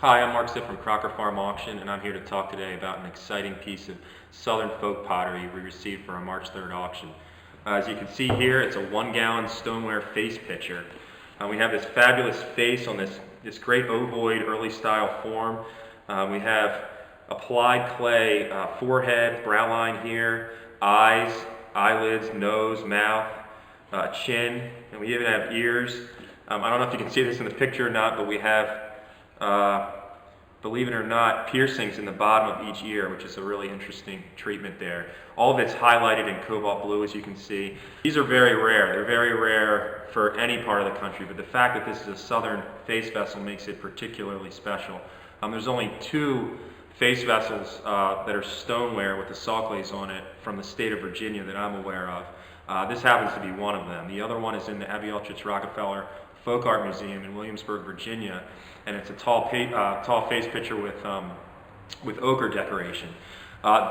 Hi, I'm Mark Stiff from Crocker Farm Auction, and I'm here to talk today about an exciting piece of Southern folk pottery we received for our March 3rd auction. As you can see here, it's a 1-gallon Stoneware face pitcher. We have this fabulous face on this great ovoid early style form. We have applied clay forehead, brow line here, eyes, eyelids, nose, mouth, chin, and we even have ears. I don't know if you can see this in the picture or not, but we have believe it or not, piercings in the bottom of each ear, which is a really interesting treatment there. All of it's highlighted in cobalt blue, as you can see. These are very rare. They're very rare for any part of the country, but the fact that this is a southern face vessel makes it particularly special. There's only 2 face vessels that are stoneware with the saw glaze on it from the state of Virginia that I'm aware of. This happens to be one of them. The other one is in the Abbey Aldrich Rockefeller Folk Art Museum in Williamsburg, Virginia, and it's a tall face pitcher with ochre decoration.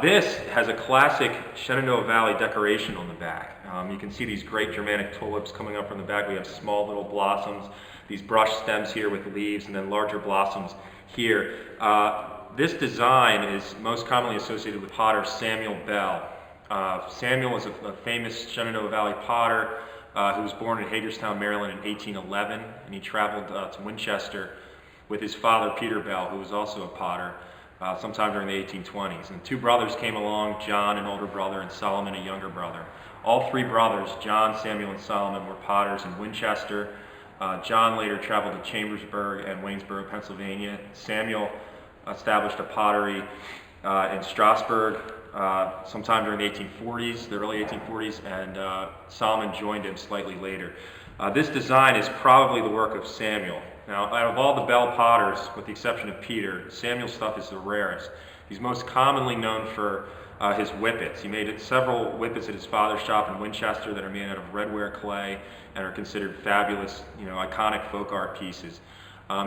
This has a classic Shenandoah Valley decoration on the back. You can see these great Germanic tulips coming up from the back. We have small little blossoms, these brush stems here with leaves, and then larger blossoms here. This design is most commonly associated with potter Samuel Bell. Samuel is a famous Shenandoah Valley potter who was born in Hagerstown, Maryland in 1811, and he traveled to Winchester with his father, Peter Bell, who was also a potter, sometime during the 1820s. And 2 brothers came along, John, an older brother, and Solomon, a younger brother. All 3 brothers, John, Samuel, and Solomon, were potters in Winchester. John later traveled to Chambersburg and Waynesboro, Pennsylvania. Samuel established a pottery in Strasburg sometime during the 1840s, the early 1840s, and Solomon joined him slightly later. This design is probably the work of Samuel. Now, out of all the Bell potters, with the exception of Peter, Samuel's stuff is the rarest. He's most commonly known for his whippets. He made several whippets at his father's shop in Winchester that are made out of redware clay and are considered fabulous, iconic folk art pieces.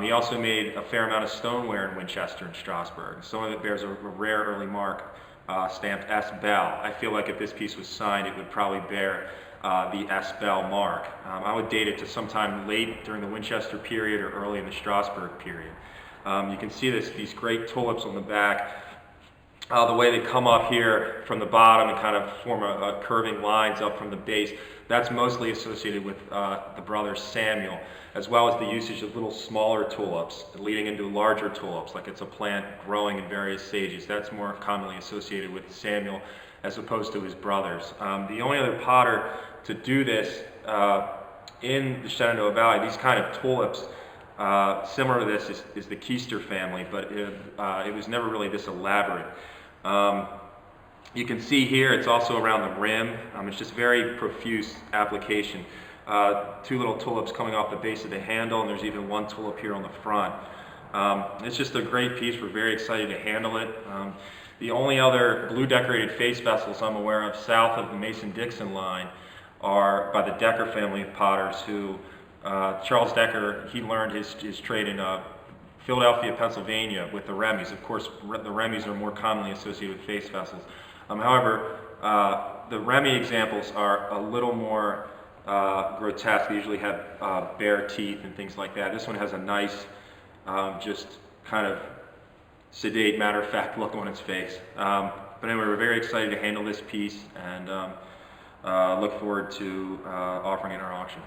He also made a fair amount of stoneware in Winchester and Strasburg. Some of it bears a rare early mark stamped S. Bell. I feel like if this piece was signed, it would probably bear the S. Bell mark. I would date it to sometime late during the Winchester period or early in the Strasburg period. You can see these great tulips on the back. The way they come up here from the bottom and kind of form a curving lines up from the base, that's mostly associated with the brother Samuel, as well as the usage of little smaller tulips leading into larger tulips, like it's a plant growing in various stages. That's more commonly associated with Samuel as opposed to his brothers. The only other potter to do this in the Shenandoah Valley, these kind of tulips, similar to this is the Keister family, but it was never really this elaborate. You can see here it's also around the rim. It's just very profuse application. 2 little tulips coming off the base of the handle, and there's even 1 tulip here on the front. It's just a great piece. We're very excited to handle it. The only other blue decorated face vessels I'm aware of south of the Mason-Dixon line are by the Decker family of potters who, Charles Decker, he learned his trade in Philadelphia, Pennsylvania with the Remys. Of course, the Remys are more commonly associated with face vessels. However, the Remy examples are a little more grotesque. They usually have bare teeth and things like that. This one has a nice, just kind of sedate, matter-of-fact look on its face. But anyway, we're very excited to handle this piece and look forward to offering it in our auction.